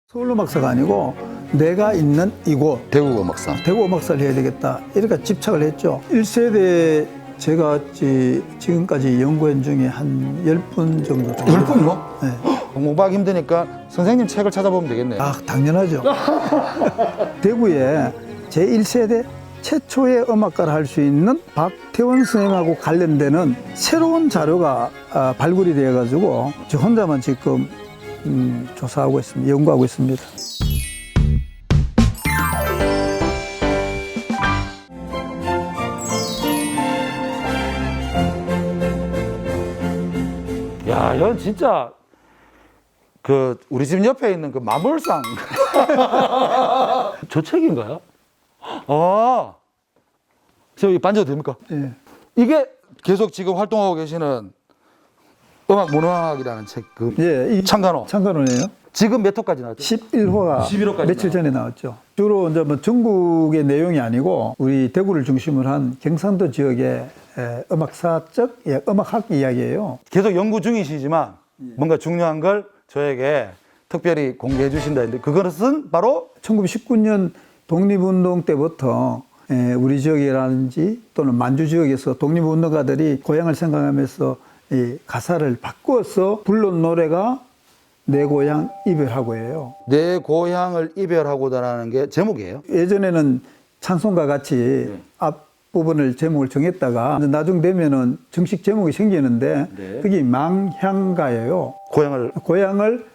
서울음악사가 아니고 내가 있는 이곳 대구음악사. 대구음악사를 해야 되겠다 이렇게 집착을 했죠. 1세대 제가 지금까지 연구한 중에 한 10분 정도 됩니다. 10분이요? 네. 공부하기 힘드니까 선생님 책을 찾아보면 되겠네요. 아, 당연하죠. 대구에 제1세대 최초의 음악가를 할 수 있는 박태원 선생님하고 관련되는 새로운 자료가 발굴이 되어가지고 저 혼자만 지금 조사하고 있습니다. 연구하고 있습니다. 야, 이건 진짜 그 우리 집 옆에 있는 그 마물상 저 책인가요? 아, 저기 만져도 됩니까? 예. 이게 계속 지금 활동하고 계시는 음악 문화학이라는 책, 그 예, 이 창간호. 창간호네요. 지금 몇 호까지 나왔죠? 11호가 11호까지 며칠 전에 나왔죠. 주로 이제 뭐 전국의 내용이 아니고 우리 대구를 중심으로 한 경상도 지역의 음악사적, 음악학 이야기예요. 계속 연구 중이시지만 뭔가 중요한 걸 저에게 특별히 공개해 주신다 했는데 그것은 바로 1919년 독립운동 때부터 우리 지역이라든지 또는 만주 지역에서 독립운동가들이 고향을 생각하면서 이 가사를 바꾸어서 불른 노래가 내 고향 이별하고예요. 내 고향을 이별하고다라는 게 제목이에요. 예전에는 찬송가 같이 앞부분을 제목을 정했다가 나중 되면은 정식 제목이 생기는데 그게 망향가예요. 고향을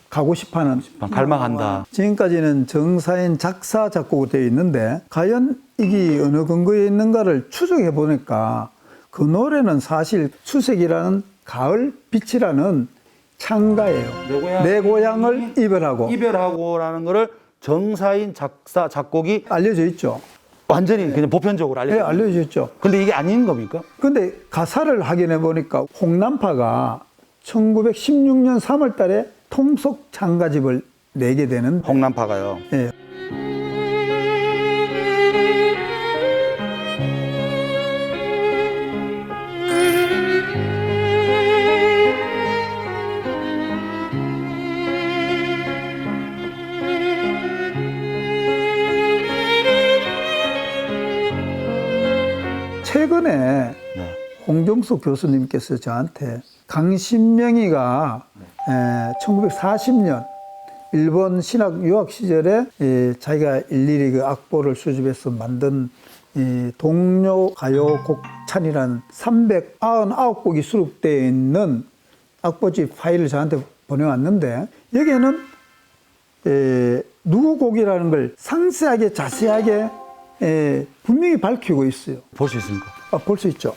가고 싶어하는 갈망한다. 지금까지는 정사인 작사 작곡으로 되어 있는데 과연 이게 어느 근거에 있는가를 추적해 보니까 그 노래는 사실 수색이라는 가을 빛이라는 창가예요. 내 고향을 이별하고라는 거를 정사인 작사 작곡이 알려져 있죠. 완전히 그냥 보편적으로 네, 알려져 있죠. 근데 이게 아닌 겁니까? 근데 가사를 확인해 보니까 홍남파가 1916년 3월 달에 통속 창가집을 내게 되는 홍남파가요. 예. 최근에 홍정수 교수님께서 저한테 강신명이가 1940년 일본 신학 유학 시절에 자기가 일일이 그 악보를 수집해서 만든 이 동료 가요 곡찬이라는 399곡이 수록되어 있는 악보집 파일을 저한테 보내왔는데 여기에는 누구 곡이라는 걸 상세하게 자세하게 분명히 밝히고 있어요. 볼 수 있습니까? 볼 수 있죠.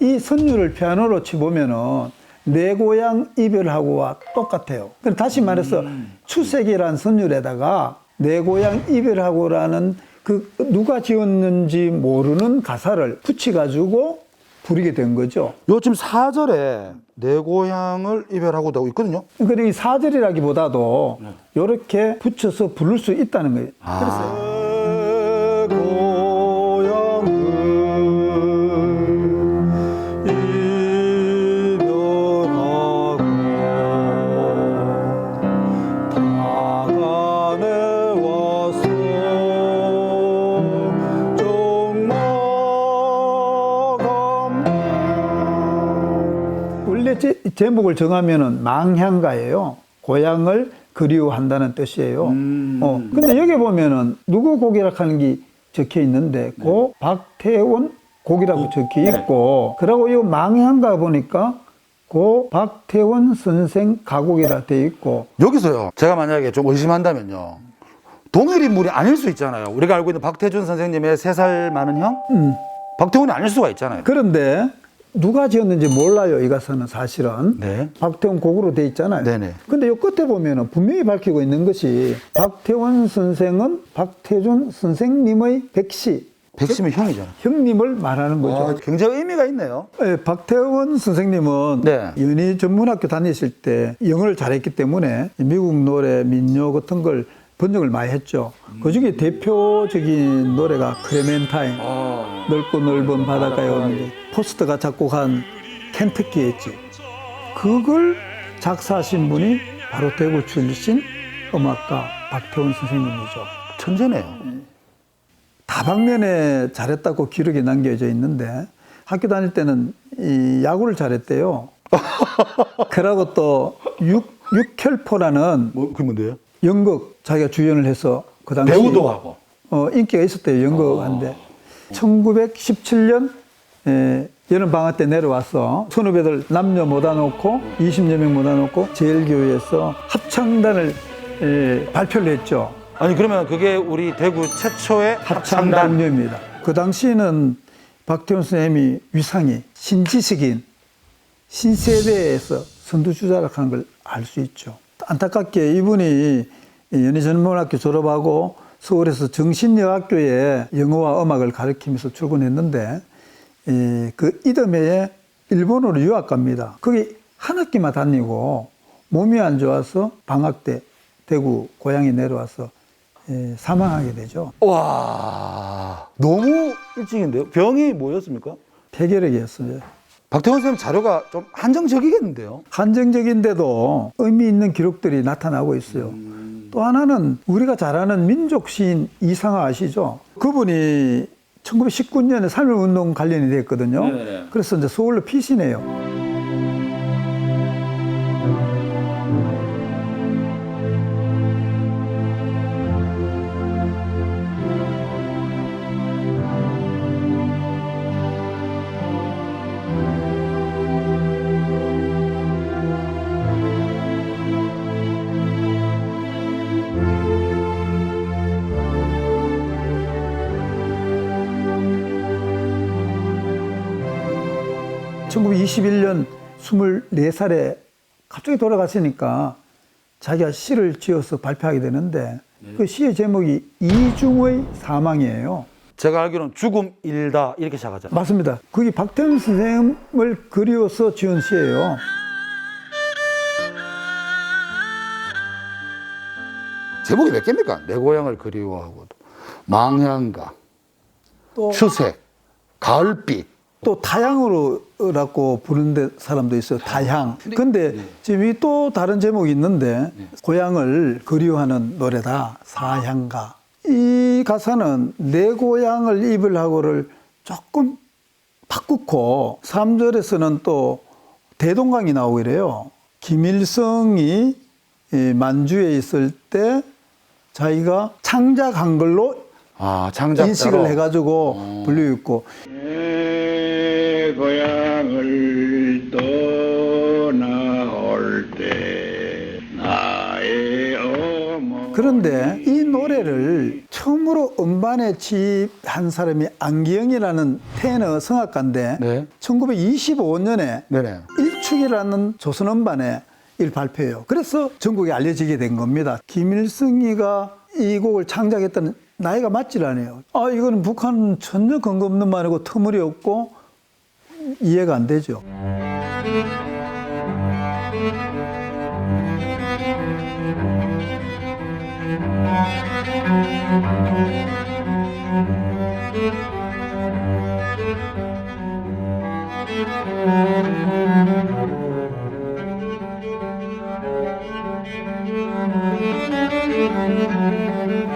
이 선율을 피아노로 치보면은 내 고향 이별하고와 똑같아요. 그럼 다시 말해서 추색이란 선율에다가 내 고향 이별하고라는 그 누가 지었는지 모르는 가사를 붙여가지고 부르게 된 거죠. 요 지금 4절에 내 고향을 이별하고도 있거든요. 그러니까 이 4절이라기보다도 이렇게 붙여서 부를 수 있다는 거예요. 그래서 원래 제목을 정하면은 망향가예요. 고향을 그리워한다는 뜻이에요. 근데 여기 보면은 누구 곡이라 하는 게 적혀 있는데, 고 박태원 곡이라고 적혀 있고, 그리고 이 망향가 보니까 고 박태원 선생 가곡이라 되어 있고. 여기서요, 제가 만약에 좀 의심한다면요, 동일 인물이 아닐 수 있잖아요. 우리가 알고 있는 박태준 선생님의 3살 많은 형? 박태원이 아닐 수가 있잖아요. 그런데 누가 지었는지 몰라요, 이 가사는 사실은. 네. 박태원 곡으로 돼 있잖아요. 네네. 근데 이 끝에 보면은 분명히 밝히고 있는 것이 박태원 선생은 박태준 선생님의 백심의 형이잖아요. 형님을 말하는 거죠. 굉장히 의미가 있네요. 네, 박태원 선생님은 네. 연희 전문학교 다니실 때 영어를 잘했기 때문에 미국 노래, 민요 같은 걸 번역을 많이 했죠. 그중에 대표적인 노래가 클레멘타인, 넓고 넓은 바닷가에 오는 포스터가 작곡한 켄터키 엣지. 그걸 작사하신 분이 바로 대구 출신 음악가 박태원 선생님이죠. 천재네요. 다방면에 잘했다고 기록이 남겨져 있는데 학교 다닐 때는 이 야구를 잘했대요. 그러고 또 육혈포라는 그게 뭔데요? 연극 자기가 주연을 해서 그 당시 배우도 하고. 인기가 있었대요. 연극한데 1917년 여름 방학 때 내려와서 선후배들 남녀 모아 놓고 20여 명 모아 놓고 제일교회에서 합창단을 발표를 했죠. 아니 그러면 그게 우리 대구 최초의 합창단. 합창단입니다. 그 당시에는 박태원 선생님이 위상이 신지식인 신세대에서 선두주자라고 하는 걸 알 수 있죠. 안타깝게 이분이 연희전문학교 졸업하고 서울에서 정신여학교에 영어와 음악을 가르치면서 출근했는데 그 이듬해에 일본으로 유학 갑니다. 거기 한 학기만 다니고 몸이 안 좋아서 방학 때 대구 고향에 내려와서 사망하게 되죠. 와, 너무 일찍인데요? 병이 뭐였습니까? 폐결핵이었어요. 박태원 선생님 자료가 좀 한정적이겠는데요? 한정적인데도 의미 있는 기록들이 나타나고 있어요. 또 하나는 우리가 잘 아는 민족 시인 이상하 아시죠? 그분이 1919년에 3.1운동 관련이 됐거든요. 네네. 그래서 이제 서울로 피신해요. (1921년) 24살에 갑자기 돌아가시니까 자기가 시를 지어서 발표하게 되는데 그 시의 제목이 이중의 사망이에요. 제가 알기로는 죽음 일다 이렇게 시작하잖아요. 맞습니다. 그게 박태원 선생님을 그리워서 지은 시예요. 제목이 몇 개입니까? 내 고향을 그리워하고 망향가, 또, 추색, 가을빛. 또 타향으로라고 부르는 사람도 있어요. 타향. 근데 지금 이 또 다른 제목이 있는데 고향을 그리워하는 노래다. 사향가. 이 가사는 내 고향을 입을 하고를 조금 바꾸고 3절에서는 또 대동강이 나오고 이래요. 김일성이 만주에 있을 때 자기가 창작한 걸로 창작자로. 인식을 해가지고 불리고 있고. 내 고향을 떠나올 때 나의 어머. 그런데 이 노래를 처음으로 음반에 취입한 사람이 안기영이라는 테너 성악가인데 네. 1925년에 네네. 일축이라는 조선 음반에 이를 발표해요. 그래서 전국에 알려지게 된 겁니다. 김일성이가 이 곡을 창작했다는 나이가 맞질 않아요. 이거는 북한은 전혀 근거 없는 말이고 터무니없고 이해가 안 되죠.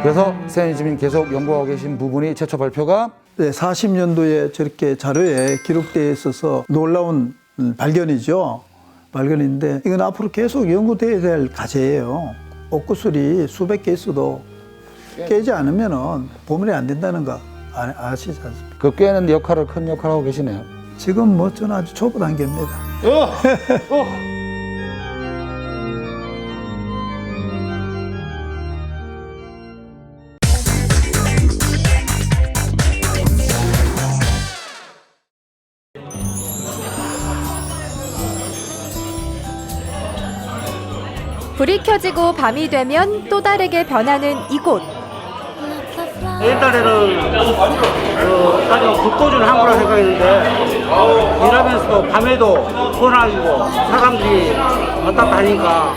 그래서 선생님이 계속 연구하고 계신 부분이 최초 발표가 네, 40년도에 저렇게 자료에 기록되어 있어서 놀라운 발견이죠. 발견인데 이건 앞으로 계속 연구돼야 될 과제예요. 옷구슬이 수백 개 있어도 깨지 않으면 보물이 안 된다는 거 아시지 않습니까? 그 꿰는 역할을 큰 역할을 하고 계시네요. 지금 뭐 저는 아주 초보 단계입니다. 불이 켜지고 밤이 되면 또 다르게 변하는 이곳. 옛날에는 아주 국도준 항구라 생각했는데 일하면서도 밤에도 혼합이고 사람들이 왔다 갔다 하니까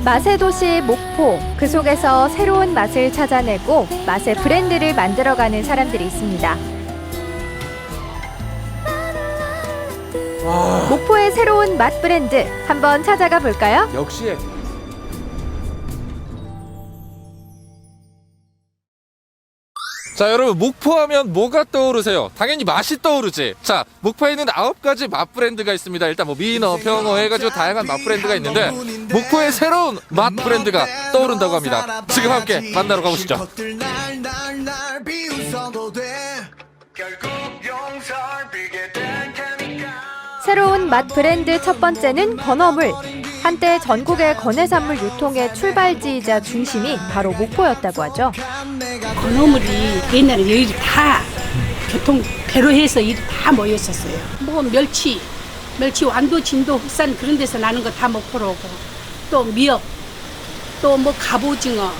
맛의 도시 목포, 그 속에서 새로운 맛을 찾아내고 맛의 브랜드를 만들어가는 사람들이 있습니다. 목포의 새로운 맛 브랜드 한번 찾아가 볼까요? 역시 자, 여러분, 목포하면 뭐가 떠오르세요? 당연히 맛이 떠오르지. 자, 목포에는 9가지 맛 브랜드가 있습니다. 일단 뭐 민어, 병어 해가지고 다양한 맛 브랜드가 있는데 목포의 새로운 맛 브랜드가 떠오른다고 합니다. 지금 함께 만나러 가보시죠. 새로운 맛 브랜드 첫 번째는 건어물. 한때 전국의 건해산물 유통의 출발지이자 중심이 바로 목포였다고 하죠. 건어물이 옛날에 여기 다 교통배로 해서 일이 다 모였었어요. 뭐 멸치 완도, 진도, 흑산 그런 데서 나는 거 다 목포로 오고, 또 미역, 또 뭐 갑오징어,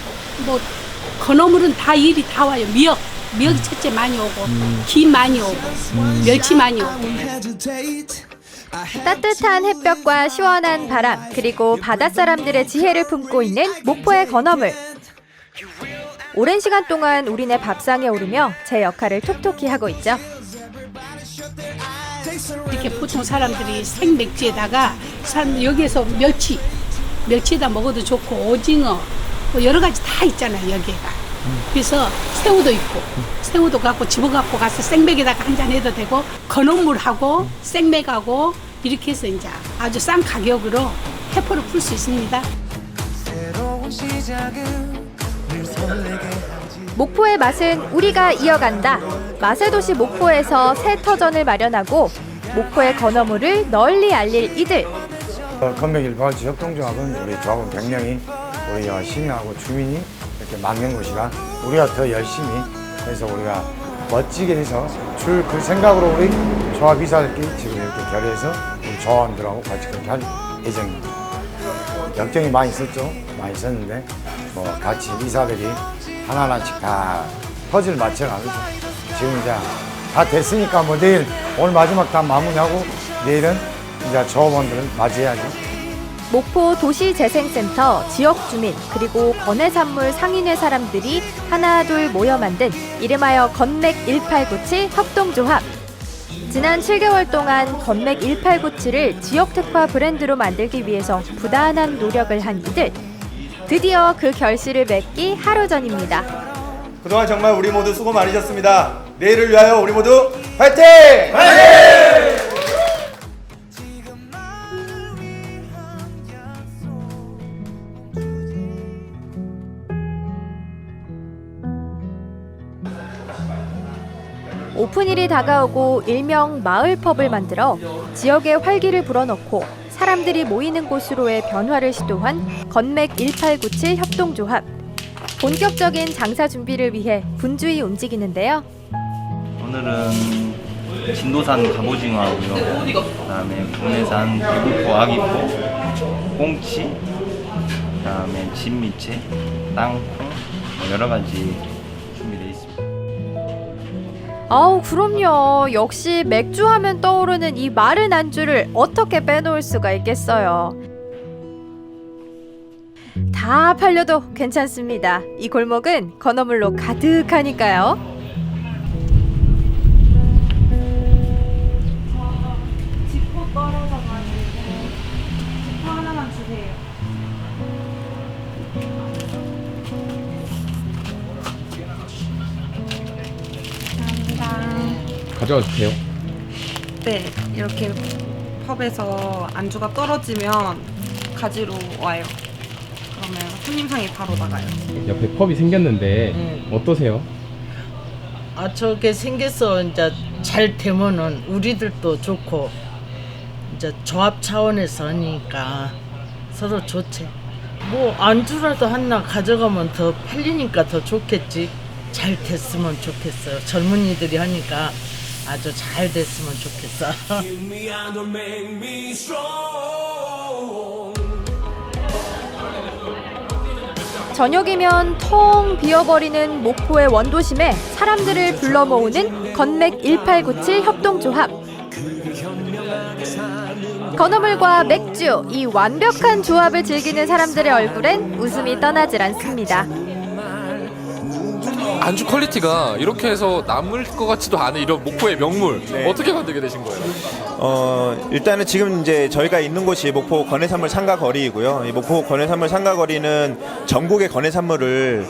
뭐 건어물은 다 일이 다 와요. 미역이 첫째 많이 오고, 김 많이 오고, 멸치 많이 오고. 따뜻한 햇볕과 시원한 바람, 그리고 바닷사람들의 지혜를 품고 있는 목포의 건어물. 오랜 시간 동안 우리네 밥상에 오르며 제 역할을 톡톡히 하고 있죠. 이렇게 보통 사람들이 생맥주에다가 여기에서 멸치에다 먹어도 좋고, 오징어 뭐 여러 가지 다 있잖아요, 여기가. 그래서 새우도 갖고 집어갖고 가서 생맥에다가 한잔 해도 되고, 건어물하고 생맥하고 이렇게 해서 이제 아주 싼 가격으로 회포를 풀 수 있습니다. 목포의 맛은 우리가 이어간다. 맛의 도시 목포에서 새 터전을 마련하고 목포의 건어물을 널리 알릴 이들. 건백 1파우치 협동조합은 우리 조합원 100명이 우리 시민하고 주민이 이렇게 만든 곳이라 우리가 더 열심히 해서 우리가 멋지게 해서 줄 그 생각으로 우리 조합 이사들끼리 지금 이렇게 결의해서 우리 조합원들하고 같이 그렇게 할 예정입니다. 걱정이 많이 있었죠. 많이 있었는데 뭐 같이 이사들이 하나하나씩 다 퍼즐 맞춰가면서 지금 이제 다 됐으니까 뭐 내일 오늘 마지막 다 마무리하고 내일은 이제 조합원들을 맞이해야죠. 목포 도시재생센터, 지역 주민, 그리고 건해산물 상인회 사람들이 하나둘 모여 만든 이름하여 건맥 1897 협동조합. 지난 7개월 동안 건맥 1897을 지역 특화 브랜드로 만들기 위해서 부단한 노력을 한 이들. 드디어 그 결실을 맺기 하루 전입니다. 그동안 정말 우리 모두 수고 많으셨습니다. 내일을 위하여 우리 모두 화이팅! 화이팅! 오픈일이 다가오고 일명 마을펍을 만들어 지역의 활기를 불어넣고 사람들이 모이는 곳으로의 변화를 시도한 건맥 1897 협동조합. 본격적인 장사 준비를 위해 분주히 움직이는데요. 오늘은 진도산 갑오징어하고요. 그다음에 국내산 대구포, 아기포, 꽁치, 그다음에 진미채, 땅콩 여러 가지 준비되어 있습니다. 아우, 그럼요. 역시 맥주 하면 떠오르는 이 마른 안주를 어떻게 빼놓을 수가 있겠어요. 다 팔려도 괜찮습니다. 이 골목은 건어물로 가득하니까요. 지포 떨어져가지고 지포 하나만 주세요. 감사합니다. 가져와도 돼요? 네, 이렇게 펍에서 안주가 떨어지면 가지러 와요. 그러면 손님상에 바로 나가요. 옆에 펍이 생겼는데 어떠세요? 아, 저게 생겨서 이제 잘 되면은 우리들도 좋고 이제 조합 차원에서 하니까 서로 좋지. 뭐 안주라도 하나 가져가면 더 팔리니까 더 좋겠지. 잘 됐으면 좋겠어요. 젊은이들이 하니까 아주 잘 됐으면 좋겠어. 저녁이면 텅 비어버리는 목포의 원도심에 사람들을 불러 모으는 건맥 1897 협동조합. 건어물과 맥주, 이 완벽한 조합을 즐기는 사람들의 얼굴엔 웃음이 떠나질 않습니다. 안주 퀄리티가 이렇게 해서 남을 것 같지도 않은 이런 목포의 명물 어떻게 만들게 되신 거예요? 일단은 지금 이제 저희가 있는 곳이 목포 건해산물 상가거리이고요. 이 목포 건해산물 상가거리는 전국의 건해산물을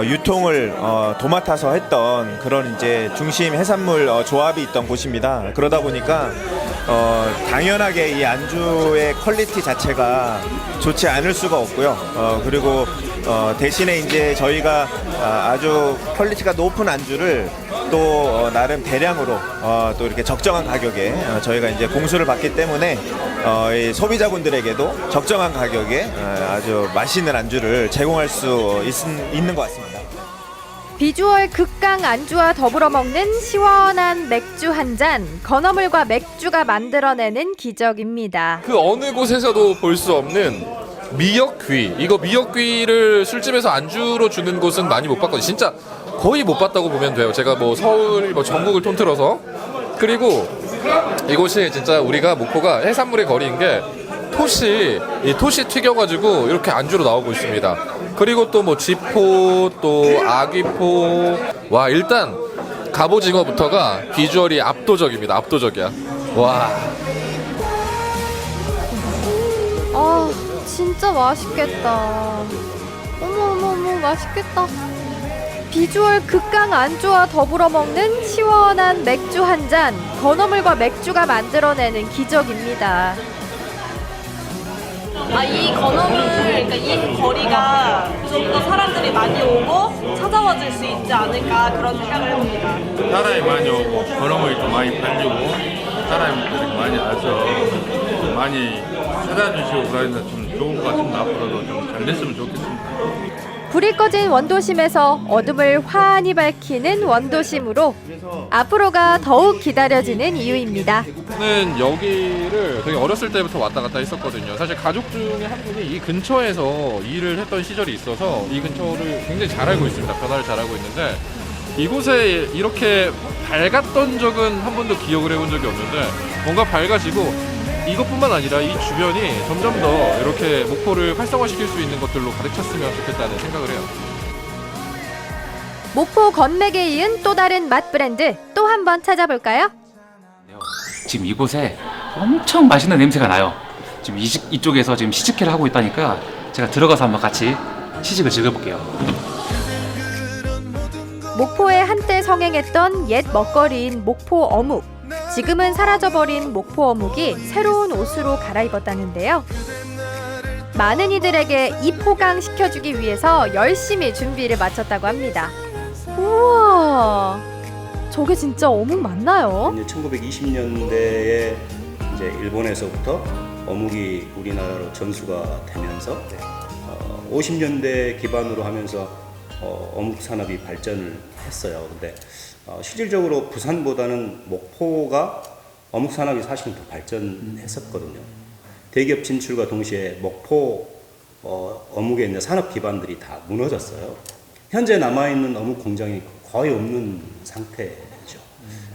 유통을 도맡아서 했던 그런 이제 중심 해산물 조합이 있던 곳입니다. 그러다 보니까 당연하게 이 안주의 퀄리티 자체가 좋지 않을 수가 없고요. 그리고 대신에 이제 저희가 아주 퀄리티가 높은 안주를 또 나름 대량으로 또 이렇게 적정한 가격에 저희가 이제 공수를 받기 때문에 이 소비자분들에게도 적정한 가격에 아주 맛있는 안주를 제공할 수 있는 것 같습니다. 비주얼 극강 안주와 더불어 먹는 시원한 맥주 한 잔, 건어물과 맥주가 만들어내는 기적입니다. 그 어느 곳에서도 볼 수 없는 미역귀. 이거 미역귀를 술집에서 안주로 주는 곳은 많이 못 봤거든요. 진짜 거의 못 봤다고 보면 돼요. 제가 뭐 서울, 뭐 전국을 통틀어서. 그리고 이곳이 진짜 우리가 목포가 해산물의 거리인 게 이 토시 튀겨가지고 이렇게 안주로 나오고 있습니다. 그리고 또 뭐 지포, 또 아귀포. 와, 일단 갑오징어부터가 비주얼이 압도적입니다. 압도적이야. 와. 아, 진짜 맛있겠다. 어머, 맛있겠다. 비주얼 극강 안주와 더불어 먹는 시원한 맥주 한 잔, 건어물과 맥주가 만들어내는 기적입니다. 이 건어물, 그러니까 이 거리가 좀 더 사람들이 많이 오고 찾아와 줄 수 있지 않을까 그런 생각을 해봅니다. 사람이 많이 오고 건어물이 또 많이 팔리고 사람들이 많이 와서 많이 찾아주시고 그러니까 좀 좋은 것 같습니다. 앞으로도 좀 잘 됐으면 좋겠습니다. 불이 꺼진 원도심에서 어둠을 환히 밝히는 원도심으로 앞으로가 더욱 기다려지는 이유입니다. 저는 여기를 되게 어렸을 때부터 왔다 갔다 했었거든요. 사실 가족 중에 한 분이 이 근처에서 일을 했던 시절이 있어서 이 근처를 굉장히 잘 알고 있습니다. 변화를 잘 알고 있는데 이곳에 이렇게 밝았던 적은 한 번도 기억을 해본 적이 없는데 뭔가 밝아지고 이것뿐만 아니라 이 주변이 점점 더 이렇게 목포를 활성화시킬 수 있는 것들로 가득 찼으면 좋겠다는 생각을 해요. 목포 건맥에 이은 또 다른 맛 브랜드 또 한 번 찾아볼까요? 지금 이곳에 엄청 맛있는 냄새가 나요. 지금 이쪽에서 지금 시식회를 하고 있다니까 제가 들어가서 한번 같이 시식을 즐겨볼게요. 목포에 한때 성행했던 옛 먹거리인 목포 어묵. 지금은 사라져버린 목포 어묵이 새로운 옷으로 갈아입었다는데요. 많은 이들에게 입호강시켜주기 위해서 열심히 준비를 마쳤다고 합니다. 우와, 저게 진짜 어묵 맞나요? 1920년대에 이제 일본에서부터 어묵이 우리나라로 전수가 되면서 50년대 기반으로 하면서 어묵 산업이 발전을 했어요. 근데 실질적으로 부산보다는 목포가 어묵 산업이 사실은 더 발전했었거든요. 대기업 진출과 동시에 목포 어묵에 있는 산업 기반들이 다 무너졌어요. 현재 남아있는 어묵 공장이 거의 없는 상태죠.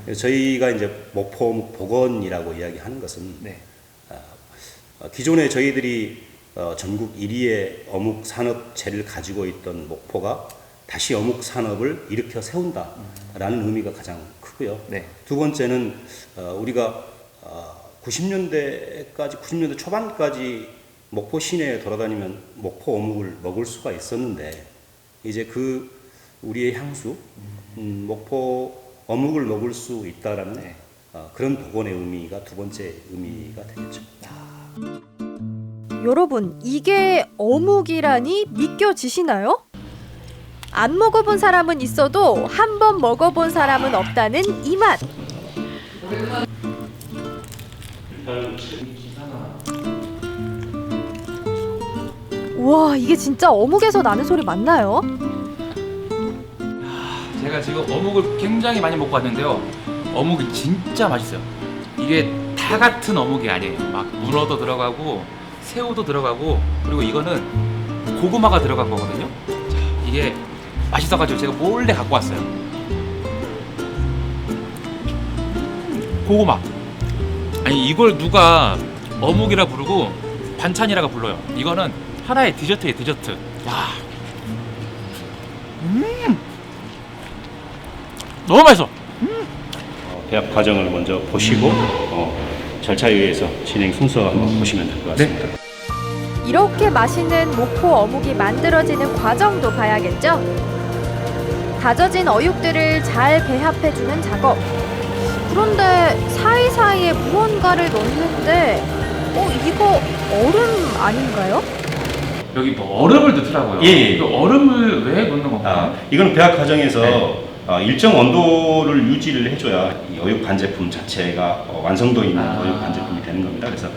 그래서 저희가 이제 목포 어묵 복원이라고 이야기하는 것은 기존에 저희들이 전국 1위의 어묵 산업체를 가지고 있던 목포가 다시 어묵 산업을 일으켜 세운다라는 의미가 가장 크고요. 두 번째는 우리가 90년대 초반까지 목포 시내에 돌아다니면 목포 어묵을 먹을 수가 있었는데 이제 우리의 향수 목포 어묵을 먹을 수 있다라는 그런 복원의 의미가 두 번째 의미가 되겠죠. 여러분, 이게 어묵이라니 믿겨지시나요? 안 먹어본 사람은 있어도 한 번 먹어본 사람은 없다는 이 맛. 우와, 이게 진짜 어묵에서 나는 소리 맞나요? 제가 지금 어묵을 굉장히 많이 먹고 왔는데요. 어묵이 진짜 맛있어요. 이게 다 같은 어묵이 아니에요. 막 문어도 들어가고 새우도 들어가고 그리고 이거는 고구마가 들어간 거거든요. 자, 이게 맛있어가지고 제가 몰래 갖고 왔어요. 고구마. 아니 이걸 누가 어묵이라 부르고 반찬이라고 불러요. 이거는 하나의 디저트예요, 디저트. 와. 너무 맛있어. 배합 과정을 먼저 보시고 절차에 의해서 진행 순서 한번 보시면 될 것 같습니다. 이렇게 맛있는 목포 어묵이 만들어지는 과정도 봐야겠죠? 다져진 어육들을 잘 배합해주는 작업. 그런데 사이사이에 무언가를 넣는데 이거 얼음 아닌가요? 여기 뭐 얼음을 넣더라고요. 예. 이 얼음을 왜 넣는 건가요? 이거는 배합 과정에서 네. 일정 온도를 유지를 해줘야 이 어육 반제품 자체가 완성도 있는 어육 반제품이 되는 겁니다. 그래서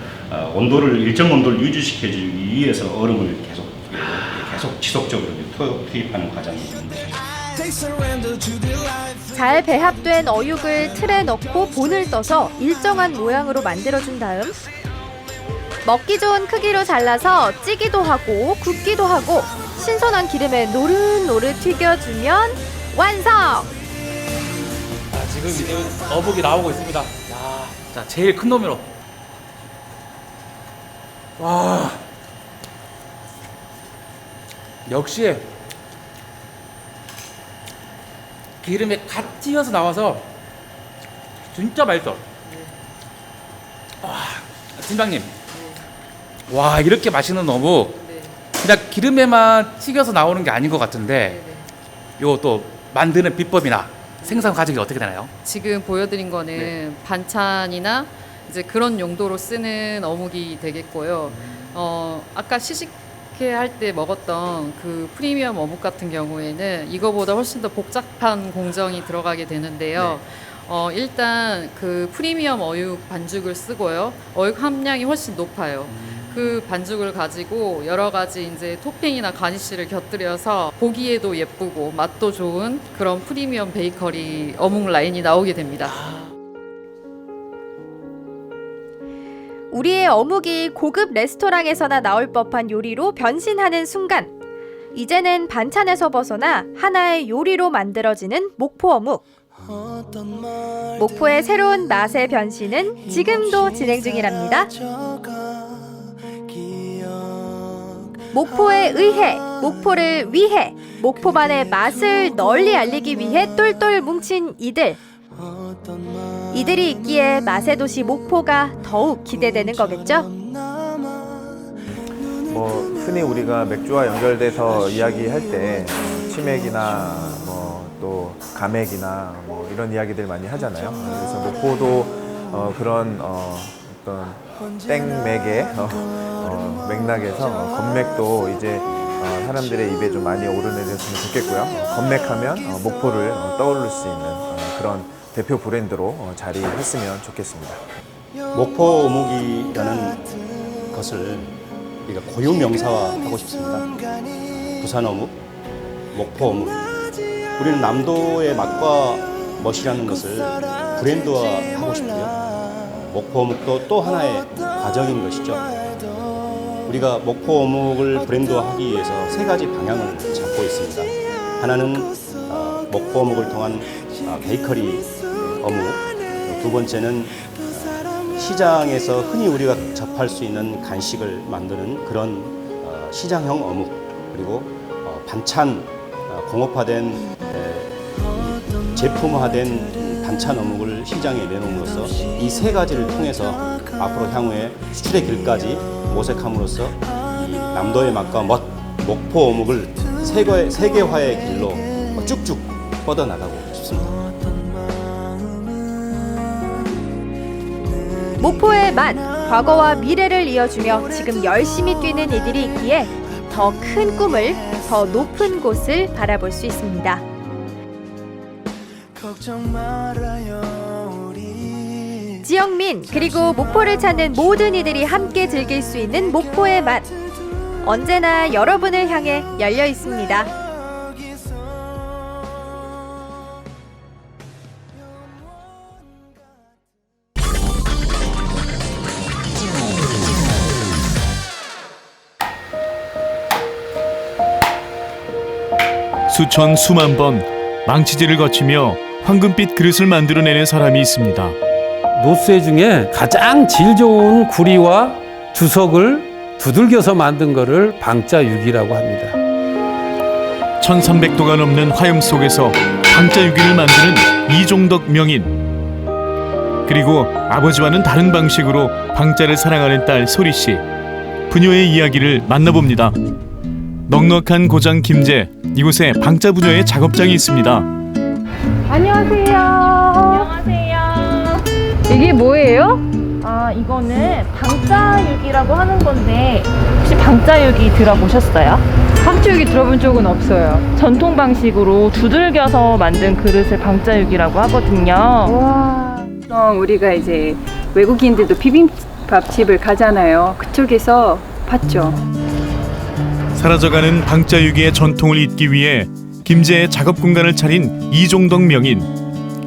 일정 온도를 유지시켜주기 위해서 얼음을 계속 지속적으로 투입하는 과정입니다. 잘 배합된 어육을 틀에 넣고 본을 떠서 일정한 모양으로 만들어준 다음 먹기 좋은 크기로 잘라서 찌기도 하고 굽기도 하고 신선한 기름에 노릇노릇 튀겨주면 완성! 지금 이제 어묵이 나오고 있습니다. 야, 자 제일 큰 놈으로. 와, 역시 기름에 갓 튀어서 나와서 진짜 맛있어. 와, 팀장님, 와 이렇게 맛있는 어묵 그냥 기름에만 튀겨서 나오는 게 아닌 것 같은데 요 또 만드는 비법이나 생산 과정이 어떻게 되나요? 지금 보여드린 거는 반찬이나 이제 그런 용도로 쓰는 어묵이 되겠고요. 아까 시식회 할 때 먹었던 그 프리미엄 어묵 같은 경우에는 이거보다 훨씬 더 복잡한 공정이 들어가게 되는데요. 일단 그 프리미엄 어육 반죽을 쓰고요. 어육 함량이 훨씬 높아요. 그 반죽을 가지고 여러 가지 이제 토핑이나 가니쉬를 곁들여서 보기에도 예쁘고 맛도 좋은 그런 프리미엄 베이커리 어묵 라인이 나오게 됩니다. 우리의 어묵이 고급 레스토랑에서나 나올 법한 요리로 변신하는 순간 이제는 반찬에서 벗어나 하나의 요리로 만들어지는 목포 어묵. 목포의 새로운 맛의 변신은 지금도 진행 중이랍니다. 목포에 의해, 목포를 위해, 목포만의 맛을 널리 알리기 위해 똘똘 뭉친 이들이 있기에 맛의 도시 목포가 더욱 기대되는 거겠죠? 흔히 우리가 맥주와 연결돼서 이야기할 때 치맥이나 또 가맥이나 이런 이야기들 많이 하잖아요. 그래서 목포도 그런 어떤 땡맥의 맥락에서 건맥도 이제 사람들의 입에 좀 많이 오르내렸으면 좋겠고요. 건맥하면 목포를 떠올릴 수 있는 그런 대표 브랜드로 자리했으면 좋겠습니다. 목포 어묵이라는 것을 우리가 고유 명사화하고 싶습니다. 부산 어묵, 목포 어묵. 우리는 남도의 맛과 멋이라는 것을 브랜드화하고 싶고요. 목포 어묵도 또 하나의 과정인 것이죠. 우리가 목포 어묵을 브랜드화하기 위해서 세 가지 방향을 잡고 있습니다. 하나는 목포 어묵을 통한 베이커리 어묵, 두 번째는 시장에서 흔히 우리가 접할 수 있는 간식을 만드는 그런 시장형 어묵, 그리고 반찬, 공업화된 제품화된 반찬 어묵을 시장에 내놓음으로써 이 세 가지를 통해서 앞으로 향후에 수출의 길까지 모색함으로써 이 남도의 맛과 멋, 목포 어묵을 세계화의 길로 쭉쭉 뻗어나가고 싶습니다. 목포의 맛, 과거와 미래를 이어주며 지금 열심히 뛰는 이들이 있기에 더 큰 꿈을, 더 높은 곳을 바라볼 수 있습니다. 지영민 그리고 목포를 찾는 모든 이들이 함께 즐길 수 있는 목포의 맛, 언제나 여러분을 향해 열려 있습니다. 수천 수만 번 망치질을 거치며 황금빛 그릇을 만들어내는 사람이 있습니다. 노쇠 중에 가장 질 좋은 구리와 주석을 두들겨서 만든 거를 방자유기라고 합니다. 1300도가 넘는 화염 속에서 방자유기를 만드는 이종덕 명인. 그리고 아버지와는 다른 방식으로 방자를 사랑하는 딸 소리씨. 부녀의 이야기를 만나봅니다. 넉넉한 고장 김제, 이곳에 방자 부녀의 작업장이 있습니다. 안녕하세요. 안녕하세요. 이게 뭐예요? 아, 이거는 방자유기라고 하는 건데 혹시 방자유기 들어보셨어요? 방자유기 들어본 적은 없어요. 전통 방식으로 두들겨서 만든 그릇을 방자유기라고 하거든요. 와. 우리가 이제 외국인들도 비빔밥집을 가잖아요. 그쪽에서 봤죠. 사라져가는 방자유기의 전통을 잇기 위해 김제의 작업 공간을 차린 이종덕 명인.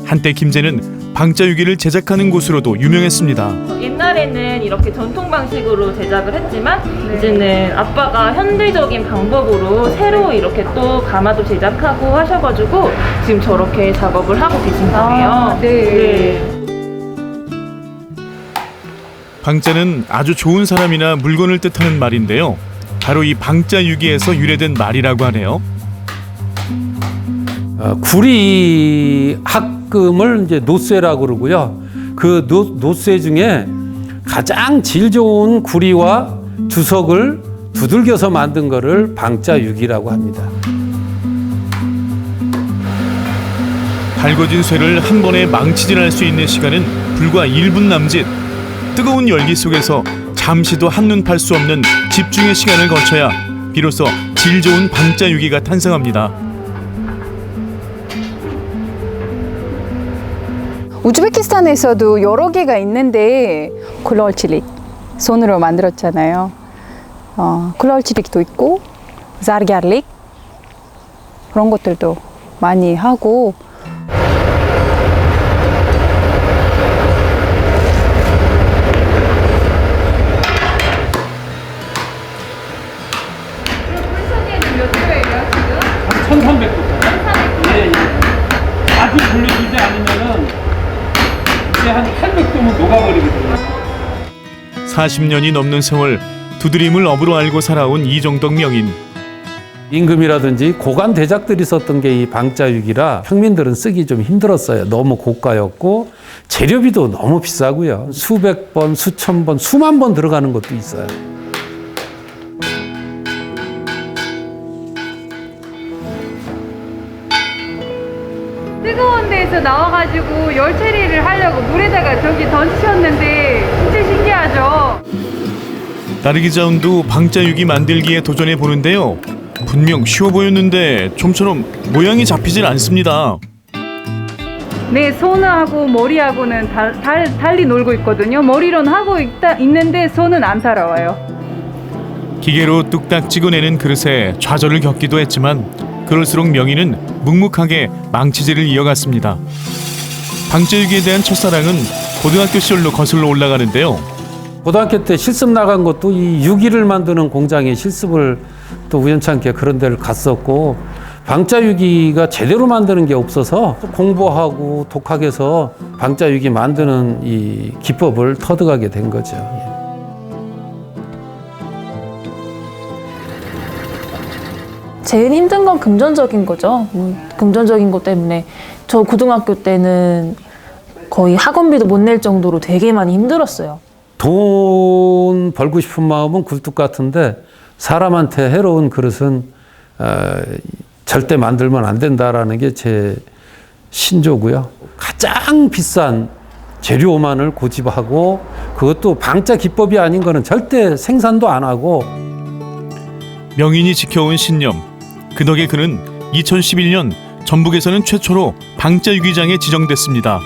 한때 김제는 방자유기를 제작하는 곳으로도 유명했습니다. 옛날에는 이렇게 전통 방식으로 제작을 했지만 이제는 아빠가 현대적인 방법으로 새로 이렇게 또 가마도 제작하고 하셔가지고 지금 저렇게 작업을 하고 계신 거예요. 네. 방자는 아주 좋은 사람이나 물건을 뜻하는 말인데요. 바로 이 방자유기에서 유래된 말이라고 하네요. 구리 합금을 이제 노쇠라고 그러고요. 그 노쇠 중에 가장 질 좋은 구리와 주석을 두들겨서 만든 거를 방자유기라고 합니다. 달궈진 쇠를 한 번에 망치질할 수 있는 시간은 불과 1분 남짓. 뜨거운 열기 속에서 잠시도 한눈 팔 수 없는 집중의 시간을 거쳐야 비로소 질 좋은 방자유기가 탄생합니다. 우즈베키스탄에서도 여러 개가 있는데 쿨럴치릭 손으로 만들었잖아요. 쿨럴치릭도 있고 자르갸릭 그런 것들도 많이 하고. 몇 도예요 지금? 1300도. 예, 예. 아주 돌려주지 않으면은 이제 한 800도면 녹아버리거든요. 40년이 넘는 세월 두드림을 업으로 알고 살아온 이종덕 명인. 임금이라든지 고관 대작들이 썼던 게 이 방자유기라 평민들은 쓰기 좀 힘들었어요. 너무 고가였고 재료비도 너무 비싸고요. 수백 번, 수천 번, 수만 번 들어가는 것도 있어요. 뜨거운 데에서 나와가지고 열 처리를 하려고 물에다가 저기 던지셨는데 진짜 신기하죠? 나르기자운도 방자유기 만들기에 도전해 보는데요. 분명 쉬워 보였는데 좀처럼 모양이 잡히질 않습니다. 네, 손하고 머리하고는 달리 놀고 있거든요. 머리로는 하고 있는데 손은 안 따라와요. 기계로 뚝딱 찍어내는 그릇에 좌절을 겪기도 했지만 그럴수록 명인은 묵묵하게 망치질을 이어갔습니다. 방자유기에 대한 첫사랑은 고등학교 시절로 거슬러 올라가는데요. 고등학교 때 실습 나간 것도 이 유기를 만드는 공장에 실습을 또 우연찮게 그런 데를 갔었고 방자유기가 제대로 만드는 게 없어서 공부하고 독학해서 방자유기 만드는 이 기법을 터득하게 된 거죠. 제일 힘든 건 금전적인 거죠. 금전적인 것 때문에 저 고등학교 때는 거의 학원비도 못 낼 정도로 되게 많이 힘들었어요. 돈 벌고 싶은 마음은 굴뚝 같은데 사람한테 해로운 그릇은 절대 만들면 안 된다라는 게 제 신조고요. 가장 비싼 재료만을 고집하고 그것도 방자 기법이 아닌 거는 절대 생산도 안 하고. 명인이 지켜온 신념. 그 덕에 그는 2011년 전북에서는 최초로 방자유기장에 지정됐습니다.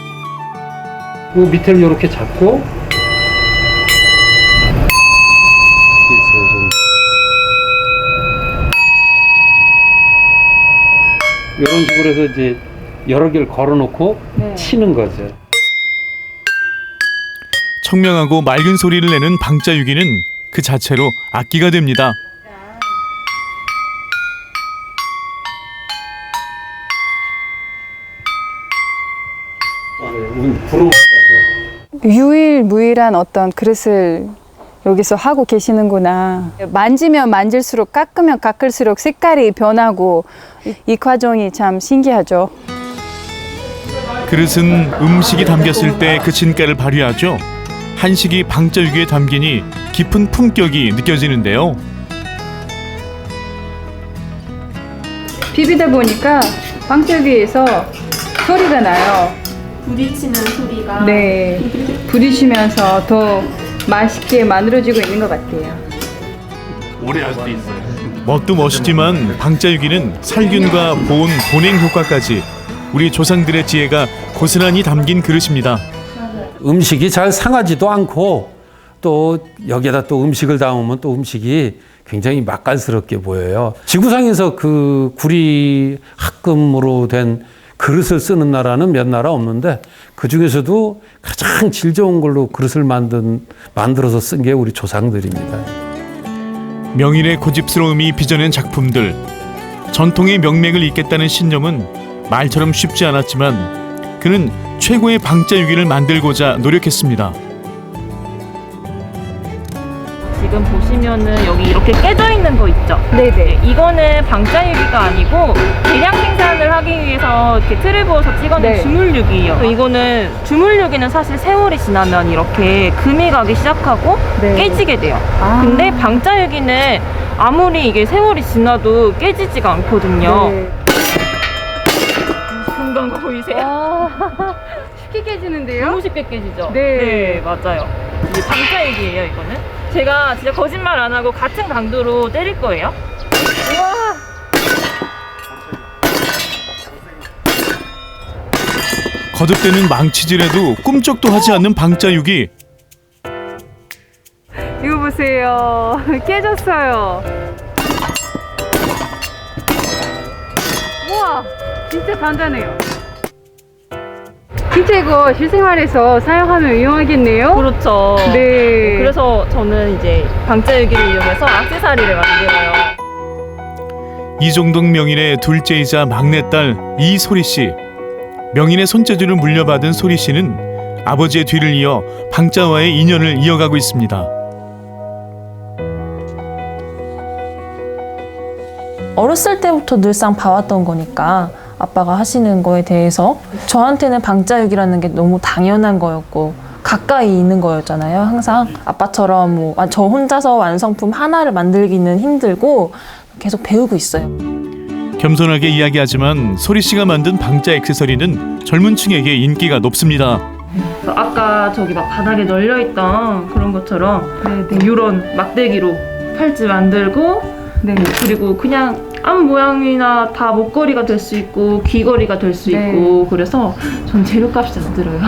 그 밑에를 이렇게 잡고 이런 식으로 해서 이제 여러 개를 걸어놓고 치는 거죠. 청명하고 맑은 소리를 내는 방자유기는 그 자체로 악기가 됩니다. 유일무이한 어떤 그릇을 여기서 하고 계시는구나. 만지면 만질수록 깎으면 깎을수록 색깔이 변하고 이 과정이 참 신기하죠. 그릇은 음식이 담겼을 때 그 진가를 발휘하죠. 한식이 방자유기에 담기니 깊은 품격이 느껴지는데요. 비비다 보니까 방자유기에서 소리가 나요. 부딪히는 소리가. 네, 부딪히면서 더 맛있게 만들어지고 있는 것 같아요. 오래 할 수 있어요. 멋도 멋이지만 방자유기는 살균과 보온, 보냉 효과까지 우리 조상들의 지혜가 고스란히 담긴 그릇입니다. 음식이 잘 상하지도 않고 또 여기에다 또 음식을 담으면 또 음식이 굉장히 맛깔스럽게 보여요. 지구상에서 그 구리 합금으로 된 그릇을 쓰는 나라는 몇 나라 없는데 그 중에서도 가장 질 좋은 걸로 그릇을 만들어서 쓴 게 우리 조상들입니다. 명인의 고집스러움이 빚어낸 작품들. 전통의 명맥을 잇겠다는 신념은 말처럼 쉽지 않았지만 그는 최고의 방자유기를 만들고자 노력했습니다. 지금 보시면은 여기 이렇게 깨져 있는 거 있죠? 네네. 이거는 방자유기가 아니고 대량 생산을 하기 위해서 이렇게 틀을 부어서 찍어낸 네. 주물유기예요. 이거는 주물유기는 사실 세월이 지나면 이렇게 금이 가기 시작하고 네. 깨지게 돼요. 아. 근데 방자유기는 아무리 이게 세월이 지나도 깨지지가 않거든요. 네. 금방 보이세요? 쉽게 깨지는데요? 너무 쉽게 깨지죠? 네. 맞아요. 이게 방자유기예요, 이거는. 제가 진짜 거짓말 안 하고 같은 강도로 때릴 거예요. 우와! 거듭되는 망치질에도 꿈쩍도 하지 않는 방자유기. 이거 보세요. 깨졌어요. 우와, 진짜 단단해요. 진짜 이거 실생활에서 사용하면 유용하겠네요? 그렇죠. 네. 그래서 저는 이제 방자유기를 이용해서 액세서리를 만들어요. 이종덕 명인의 둘째이자 막내딸 이소리 씨. 명인의 손재주를 물려받은 소리 씨는 아버지의 뒤를 이어 방자와의 인연을 이어가고 있습니다. 어렸을 때부터 늘상 봐왔던 거니까 아빠가 하시는 거에 대해서 저한테는 방자유기라는 게 너무 당연한 거였고 가까이 있는 거였잖아요. 항상 아빠처럼 뭐 저 혼자서 완성품 하나를 만들기는 힘들고 계속 배우고 있어요. 겸손하게 이야기하지만 소리 씨가 만든 방자 액세서리는 젊은 층에게 인기가 높습니다. 아까 저기 막 바닥에 널려있던 그런 것처럼 이런 막대기로 팔찌 만들고 그리고 그냥 암 모양이나 다 목걸이가 될 수 있고 귀걸이가 될 수 있고 그래서 전 재료값이 안 들어요.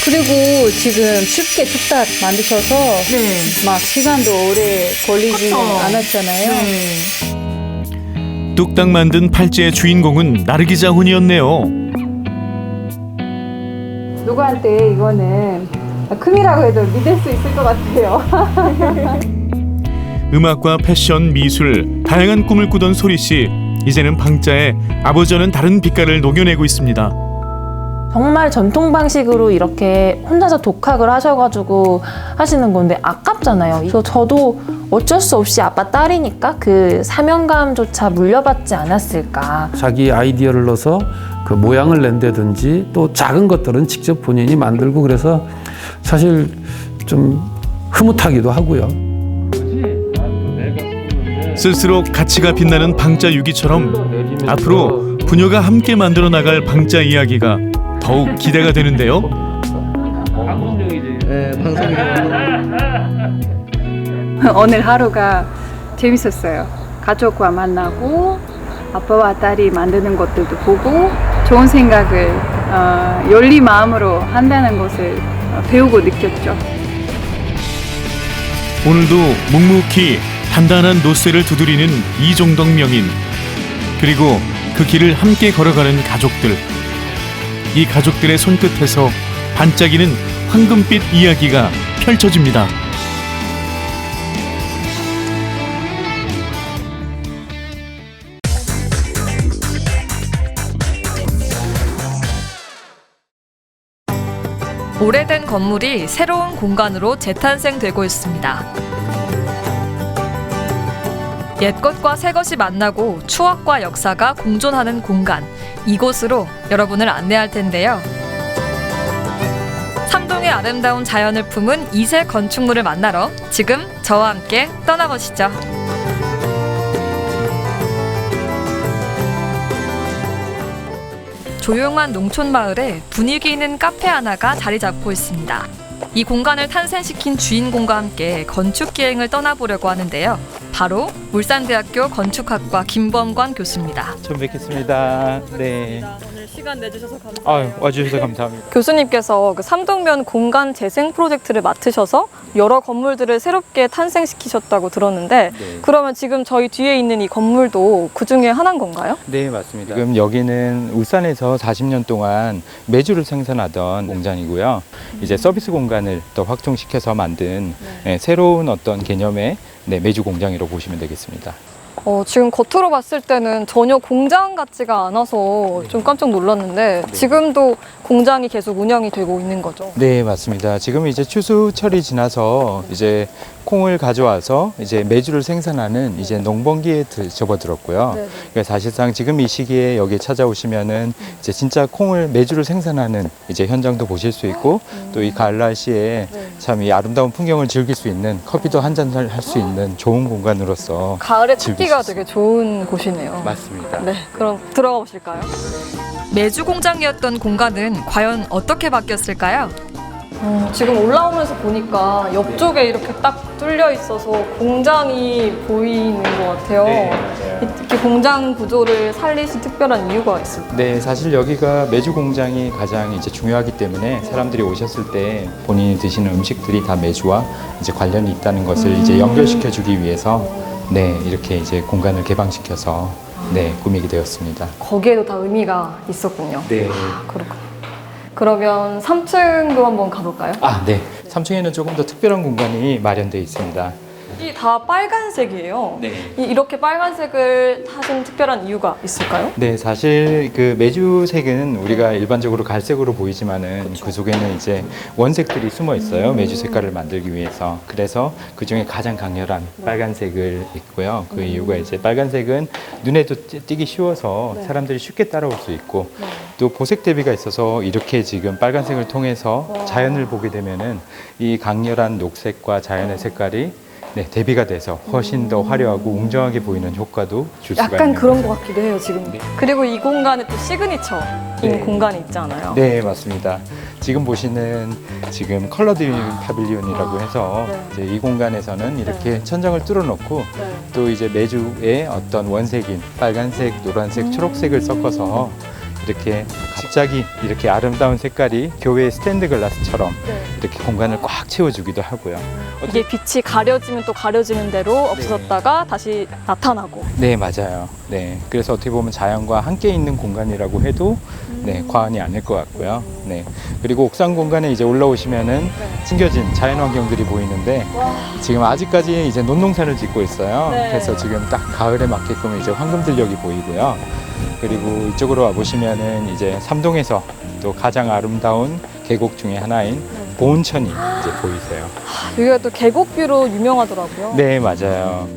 그리고 지금 쉽게 뚝딱 만드셔서 막 시간도 오래 걸리지 않았잖아요. 뚝딱 만든 팔찌의 주인공은 나르기자 혼이었네요. 누구한테 이거는 금이라고 해도 믿을 수 있을 것 같아요. 음악과 패션, 미술, 다양한 꿈을 꾸던 소리 씨. 이제는 방자에 아버지와는 다른 빛깔을 녹여내고 있습니다. 정말 전통 방식으로 이렇게 혼자서 독학을 하셔가지고 하시는 건데 아깝잖아요. 그래서 저도 어쩔 수 없이 아빠 딸이니까 그 사명감조차 물려받지 않았을까. 자기 아이디어를 넣어서 그 모양을 낸다든지 또 작은 것들은 직접 본인이 만들고 그래서 사실 좀 흐뭇하기도 하고요. 쓸수록 가치가 빛나는 방자유기처럼 앞으로 부녀가 함께 만들어 나갈 방자 이야기가 더욱 기대가 되는데요. 오늘 하루가 재밌었어요. 가족과 만나고 아빠와 딸이 만드는 것들도 보고 좋은 생각을 열린 마음으로 한다는 것을 배우고 느꼈죠. 오늘도 묵묵히 단단한 노쇠를 두드리는 이종덕 명인, 그리고 그 길을 함께 걸어가는 가족들. 이 가족들의 손끝에서 반짝이는 황금빛 이야기가 펼쳐집니다. 오래된 건물이 새로운 공간으로 재탄생되고 있습니다. 옛것과 새것이 만나고 추억과 역사가 공존하는 공간, 이곳으로 여러분을 안내할 텐데요. 삼동의 아름다운 자연을 품은 2세 건축물을 만나러 지금 저와 함께 떠나보시죠. 조용한 농촌 마을에 분위기 있는 카페 하나가 자리 잡고 있습니다. 이 공간을 탄생시킨 주인공과 함께 건축 기행을 떠나보려고 하는데요. 바로 울산대학교 건축학과 김범관 교수입니다. 처음 뵙겠습니다. 네. 오늘 시간 내주셔서 감사해요. 와주셔서 감사합니다. 교수님께서 그 삼동면 공간 재생 프로젝트를 맡으셔서 여러 건물들을 새롭게 탄생시키셨다고 들었는데 네. 그러면 지금 저희 뒤에 있는 이 건물도 그 중에 하나인 건가요? 네, 맞습니다. 지금 여기는 울산에서 40년 동안 메주를 생산하던 공장이고요. 이제 서비스 공간을 더 확충시켜서 만든 새로운 어떤 개념의 메주 공장이라고 보시면 되겠습니다. 지금 겉으로 봤을 때는 전혀 공장 같지가 않아서 좀 깜짝 놀랐는데 지금도 공장이 계속 운영이 되고 있는 거죠? 네, 맞습니다. 지금 이제 추수철이 지나서 이제 콩을 가져와서 이제 메주를 생산하는 이제 농번기에 접어들었고요. 그러니까 사실상 지금 이 시기에 여기 찾아오시면은 이제 진짜 콩을 메주를 생산하는 이제 현장도 보실 수 있고 또 이 가을 날씨에 참 이 아름다운 풍경을 즐길 수 있는 커피도 한 잔 할 수 있는 좋은 공간으로서 가을에 찾기가 되게 좋은 곳이네요. 맞습니다. 네, 그럼 들어가 보실까요? 메주 공장이었던 공간은 과연 어떻게 바뀌었을까요? 지금 올라오면서 보니까 옆쪽에 이렇게 딱 뚫려 있어서 공장이 보이는 것 같아요. 이렇게 공장 구조를 살리신 특별한 이유가 있을까요? 네, 사실 여기가 메주 공장이 가장 이제 중요하기 때문에 사람들이 오셨을 때 본인이 드시는 음식들이 다 메주와 이제 관련이 있다는 것을 이제 연결시켜 주기 위해서 이렇게 이제 공간을 개방시켜서 꾸미게 되었습니다. 거기에도 다 의미가 있었군요. 네. 그렇군요. 그러면 3층도 한번 가볼까요? 네. 3층에는 조금 더 특별한 공간이 마련되어 있습니다. 이 다 빨간색이에요. 네. 이렇게 빨간색을 하신 특별한 이유가 있을까요? 네, 사실 그 메주색은 우리가 일반적으로 갈색으로 보이지만은 그 속에는 이제 원색들이 숨어 있어요. 메주 색깔을 만들기 위해서. 그래서 그 중에 가장 강렬한 빨간색을 있고요. 그 이유가 이제 빨간색은 눈에도 띄기 쉬워서 사람들이 쉽게 따라올 수 있고 또 보색 대비가 있어서 이렇게 지금 빨간색을 통해서 자연을 보게 되면은 이 강렬한 녹색과 자연의 색깔이 대비가 돼서 훨씬 더 화려하고 웅장하게 보이는 효과도 줄 수가 있는 약간 그런 것 같기도 해요, 지금. 그리고 이 공간에 또 시그니처인 공간이 있잖아요. 네, 맞습니다. 지금 보시는 지금 컬러드 파빌리온이라고 해서 이제 이 공간에서는 이렇게 천장을 뚫어놓고 또 이제 메주의 어떤 원색인 빨간색, 노란색, 초록색을 섞어서 이렇게 갑자기 이렇게 아름다운 색깔이 교회 스탠드 글라스처럼 이렇게 공간을 꽉 채워주기도 하고요. 이게 빛이 가려지면 또 가려지는 대로 없어졌다가 다시 나타나고. 네, 맞아요. 네, 그래서 어떻게 보면 자연과 함께 있는 공간이라고 해도 과언이 아닐 것 같고요. 네, 그리고 옥상 공간에 이제 올라오시면은 숨겨진 자연 환경들이 보이는데 지금 아직까지 이제 논농사를 짓고 있어요. 그래서 지금 딱 가을에 맞게끔 이제 황금들녘이 보이고요. 그리고 이쪽으로 와 보시면은 이제 삼동에서 또 가장 아름다운 계곡 중에 하나인 보온천이 이제 보이세요. 여기가 또 계곡뷰로 유명하더라고요. 네, 맞아요.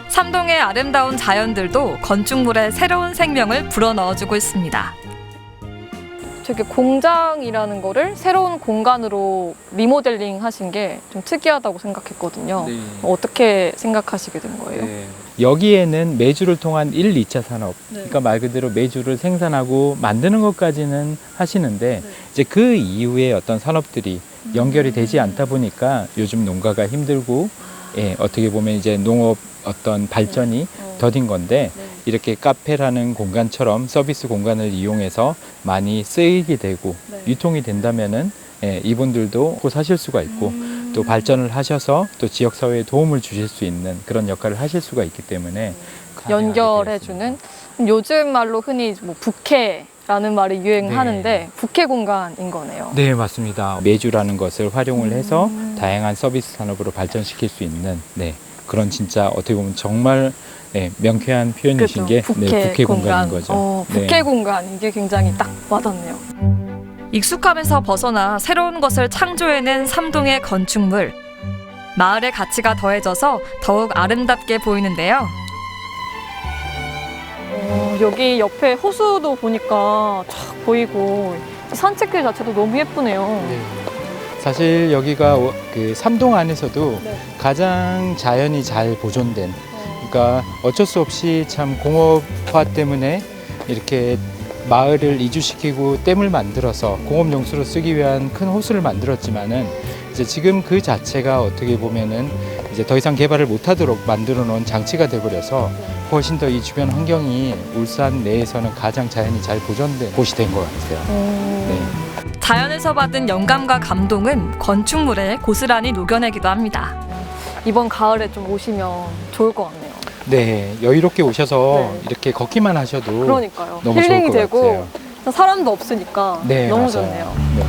삼동의 아름다운 자연들도 건축물에 새로운 생명을 불어넣어주고 있습니다. 되게 공장이라는 거를 새로운 공간으로 리모델링 하신 게 좀 특이하다고 생각했거든요. 어떻게 생각하시게 된 거예요? 여기에는 메주를 통한 1, 2차 산업, 그러니까 말 그대로 메주를 생산하고 만드는 것까지는 하시는데 이제 그 이후에 어떤 산업들이 연결이 되지 않다 보니까 요즘 농가가 힘들고 어떻게 보면 이제 농업 어떤 발전이 더딘 건데 이렇게 카페라는 공간처럼 서비스 공간을 이용해서 많이 쓰이게 되고 유통이 된다면은 이분들도 사실 수가 있고 또 발전을 하셔서 또 지역사회에 도움을 주실 수 있는 그런 역할을 하실 수가 있기 때문에 연결해주는 요즘 말로 흔히 뭐 부캐라는 말이 유행하는데 부캐 공간인 거네요. 네, 맞습니다. 메주라는 것을 활용을 해서 다양한 서비스 산업으로 발전시킬 수 있는 그런 진짜 어떻게 보면 정말 명쾌한 표현이신 게 부캐 공간인 거죠. 부캐 공간 이게 굉장히 딱 와닿네요. 익숙함에서 벗어나 새로운 것을 창조해낸 삼동의 건축물. 마을의 가치가 더해져서 더욱 아름답게 보이는데요. 여기 옆에 호수도 보니까 쫙 보이고 산책길 자체도 너무 예쁘네요. 사실 여기가 그 삼동 안에서도 가장 자연이 잘 보존된, 그러니까 어쩔 수 없이 참 공업화 때문에 이렇게 마을을 이주시키고 댐을 만들어서 공업용수로 쓰기 위한 큰 호수를 만들었지만은 이제 지금 그 자체가 어떻게 보면은 이제 더 이상 개발을 못하도록 만들어 놓은 장치가 돼버려서 훨씬 더 이 주변 환경이 울산 내에서는 가장 자연이 잘 보존된 곳이 된 것 같아요. 네. 자연에서 받은 영감과 감동은 건축물에 고스란히 녹여내기도 합니다. 이번 가을에 좀 오시면 좋을 것 같네요. 네, 여유롭게 오셔서 이렇게 걷기만 하셔도 그러니까요. 너무 힐링이 좋을 것 되고 같아요. 사람도 없으니까 네, 너무 맞아요. 좋네요. 네.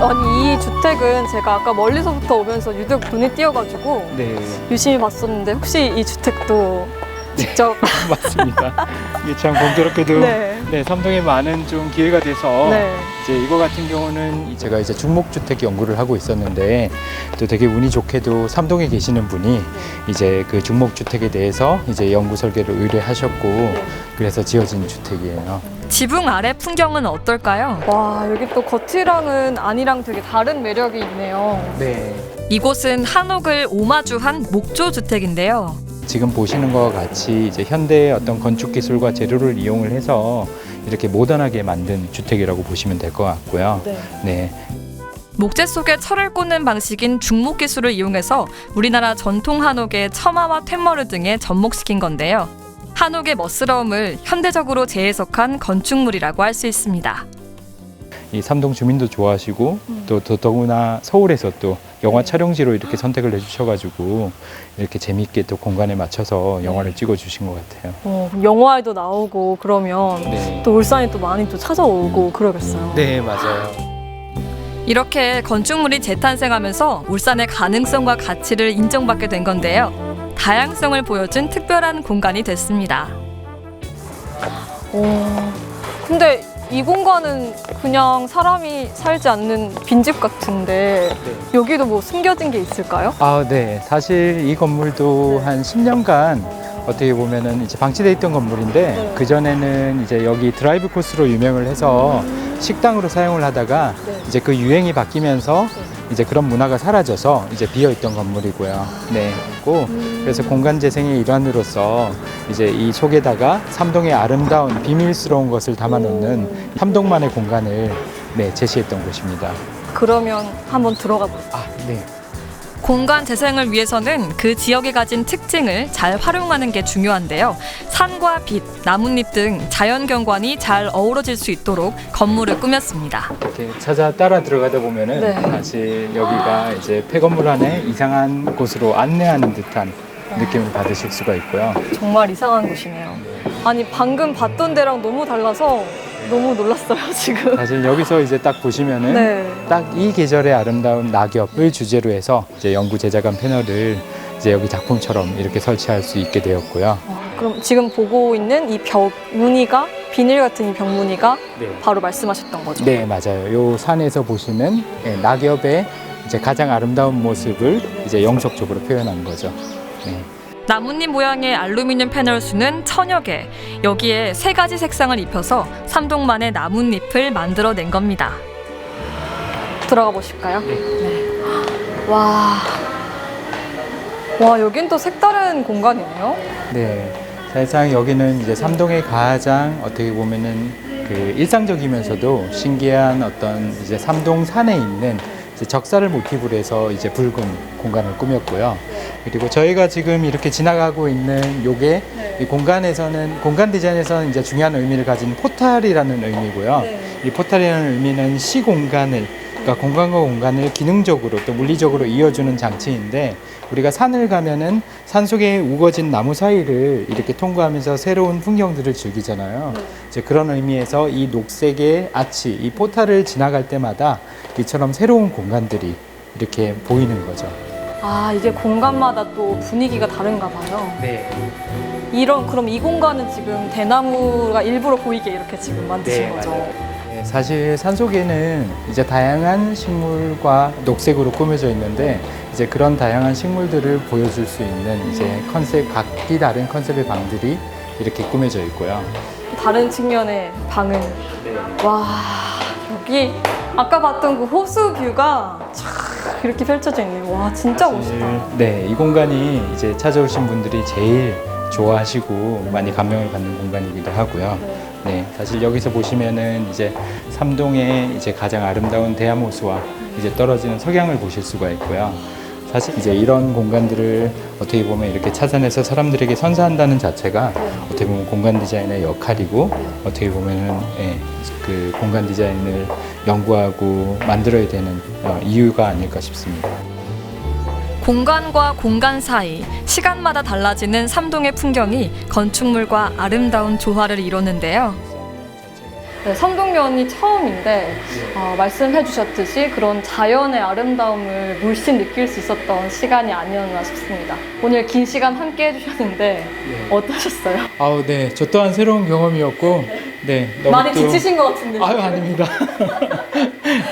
아니 이 주택은 제가 아까 멀리서부터 오면서 유독 눈에 띄어가지고 네. 유심히 봤었는데 혹시 이 주택도 직접 맞습니다. 이게 참 공교롭게도 네. 삼동에 많은 좀 기회가 돼서 네. 이제 이거 같은 경우는 제가 이제 중목주택 연구를 하고 있었는데 또 되게 운이 좋게도 삼동에 계시는 분이 이제 그 중목주택에 대해서 이제 연구 설계를 의뢰하셨고 그래서 지어진 주택이에요. 지붕 아래 풍경은 어떨까요? 와 여기 또 겉이랑은 안이랑 되게 다른 매력이 있네요. 네. 이곳은 한옥을 오마주한 목조 주택인데요. 지금 보시는 것과 같이 이제 현대의 어떤 건축 기술과 재료를 이용을 해서 이렇게 모던하게 만든 주택이라고 보시면 될 것 같고요. 네. 목재 속에 철을 꽂는 방식인 중목 기술을 이용해서 우리나라 전통 한옥의 처마와 툇머리 등에 접목시킨 건데요. 한옥의 멋스러움을 현대적으로 재해석한 건축물이라고 할 수 있습니다. 이 삼동 주민도 좋아하시고 또 더더구나 서울에서 또 영화 촬영지로 이렇게 선택을 해주셔가지고 이렇게 재미있게 또 공간에 맞춰서 영화를 찍어주신 것 같아요. 영화에도 나오고 그러면 또 울산에 또 많이 또 찾아오고 그러겠어요. 네, 맞아요. 이렇게 건축물이 재탄생하면서 울산의 가능성과 가치를 인정받게 된 건데요. 다양성을 보여준 특별한 공간이 됐습니다. 근데 이 공간은 그냥 사람이 살지 않는 빈집 같은데 여기도 뭐 숨겨진 게 있을까요? 아, 네. 사실 이 건물도 한 10년간 어떻게 보면은 이제 방치돼 있던 건물인데 그 전에는 이제 여기 드라이브 코스로 유명을 해서 식당으로 사용을 하다가 이제 그 유행이 바뀌면서 이제 그런 문화가 사라져서 이제 비어 있던 건물이고요. 네. 그래서 공간 재생의 일환으로서 이제 이 속에다가 삼동의 아름다운 비밀스러운 것을 담아놓는 삼동만의 공간을 제시했던 곳입니다. 그러면 한번 들어가 볼까요? 아, 네. 공간 재생을 위해서는 그 지역이 가진 특징을 잘 활용하는 게 중요한데요. 산과 빛, 나뭇잎 등 자연 경관이 잘 어우러질 수 있도록 건물을 꾸몄습니다. 이렇게 찾아 따라 들어가다 보면은 사실 여기가 이제 폐건물 안에 이상한 곳으로 안내하는 듯한 느낌을 받으실 수가 있고요. 정말 이상한 곳이네요. 아니 방금 봤던 데랑 너무 달라서 너무 놀랐어요 지금. 사실 여기서 이제 딱 보시면은 딱 이 계절의 아름다운 낙엽을 주제로 해서 이제 연구 제작한 패널을 이제 여기 작품처럼 이렇게 설치할 수 있게 되었고요. 그럼 지금 보고 있는 이 벽 무늬가 비닐 같은 이 벽 무늬가 바로 말씀하셨던 거죠? 네, 맞아요. 요 산에서 보시는 낙엽의 이제 가장 아름다운 모습을 이제 영속적으로 표현한 거죠. 네. 나뭇잎 모양의 알루미늄 패널 수는 1000여 개. 여기에 3가지 색상을 입혀서 삼동만의 나뭇잎을 만들어낸 겁니다. 들어가 보실까요? 네. 와, 여긴 또 색다른 공간이네요. 네. 사실상 여기는 이제 삼동의 가장 어떻게 보면은 그 일상적이면서도 신기한 어떤 이제 삼동 산에 있는 이제 적사를 모티브로 해서 이제 붉은 공간을 꾸몄고요. 그리고 저희가 지금 이렇게 지나가고 있는 요게 이 공간에서는 공간 디자인에서는 이제 중요한 의미를 가진 포탈이라는 의미고요. 이 포탈이라는 의미는 시공간을 그러니까 공간과 공간을 기능적으로 또 물리적으로 이어주는 장치인데 우리가 산을 가면은 산 속에 우거진 나무 사이를 이렇게 통과하면서 새로운 풍경들을 즐기잖아요. 이제 그런 의미에서 이 녹색의 아치, 이 포탈을 지나갈 때마다 이처럼 새로운 공간들이 이렇게 보이는 거죠. 아, 이게 공간마다 또 분위기가 다른가 봐요. 네. 그럼 이 공간은 지금 대나무가 일부러 보이게 이렇게 지금 만드신 거죠? 네, 사실 산속에는 이제 다양한 식물과 녹색으로 꾸며져 있는데 이제 그런 다양한 식물들을 보여줄 수 있는 이제 각기 다른 컨셉의 방들이 이렇게 꾸며져 있고요. 다른 측면의 방은 와, 여기 아까 봤던 그 호수 뷰가 촤악 이렇게 펼쳐져 있네요. 와, 진짜 멋있다. 네, 이 공간이 이제 찾아오신 분들이 제일 좋아하시고 많이 감명을 받는 공간이기도 하고요. 네, 사실 여기서 보시면은 이제 삼동의 이제 가장 아름다운 대암호수와 이제 떨어지는 석양을 보실 수가 있고요. 사실 이제 이런 공간들을 어떻게 보면 이렇게 찾아내서 사람들에게 선사한다는 자체가 어떻게 보면 공간 디자인의 역할이고 어떻게 보면은 그 공간 디자인을 연구하고 만들어야 되는 이유가 아닐까 싶습니다. 공간과 공간 사이, 시간마다 달라지는 삼동의 풍경이 건축물과 아름다운 조화를 이루는데요. 네, 삼동면이 처음인데 말씀해 주셨듯이 그런 자연의 아름다움을 물씬 느낄 수 있었던 시간이 아니었나 싶습니다. 오늘 긴 시간 함께 해주셨는데 어떠셨어요? 네, 저 또한 새로운 경험이었고 네, 너무 많이 지치신 것 같은데. 아닙니다.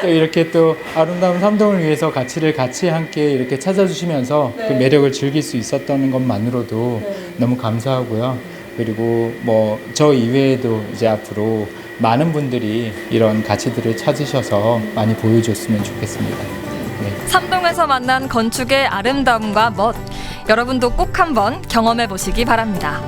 또 이렇게 또 아름다운 삼동을 위해서 가치를 같이 함께 이렇게 찾아주시면서 그 매력을 즐길 수 있었던 것만으로도 너무 감사하고요. 그리고 뭐 저 이외에도 이제 앞으로 많은 분들이 이런 가치들을 찾으셔서 많이 보여줬으면 좋겠습니다. 네. 삼동에서 만난 건축의 아름다움과 멋, 여러분도 꼭 한번 경험해 보시기 바랍니다.